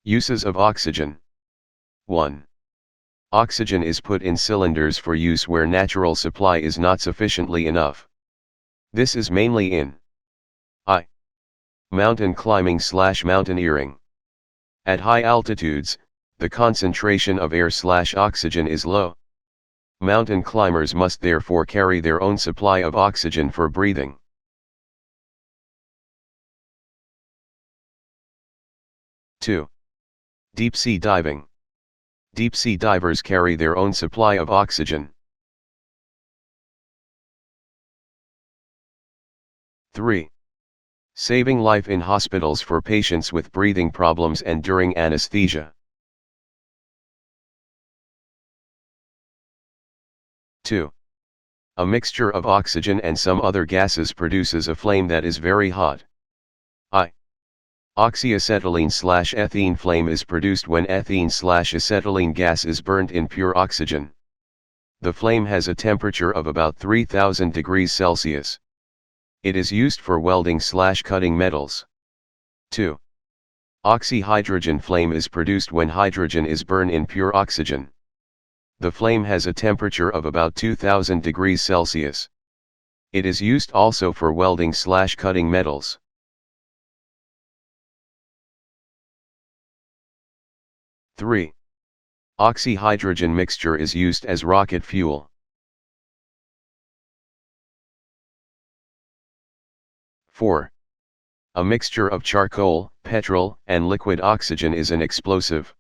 Uses of oxygen. 1. Oxygen is put in cylinders for use where natural supply is not sufficiently enough. This is mainly in I. Mountain climbing/mountaineering. At high altitudes, the concentration of air/oxygen is low. Mountain climbers must therefore carry their own supply of oxygen for breathing. 2. Deep-sea diving. Deep-sea divers carry their own supply of oxygen. 3. Saving life in hospitals for patients with breathing problems and during anesthesia. 2. A mixture of oxygen and some other gases produces a flame that is very hot. I. Oxyacetylene/ethene flame is produced when ethene/acetylene gas is burnt in pure oxygen. The flame has a temperature of about 3000 degrees Celsius. It is used for welding/cutting metals. 2. Oxyhydrogen flame is produced when hydrogen is burned in pure oxygen. The flame has a temperature of about 2000 degrees Celsius. It is used also for welding/cutting metals. 3. Oxyhydrogen mixture is used as rocket fuel. 4. A mixture of charcoal, petrol, and liquid oxygen is an explosive.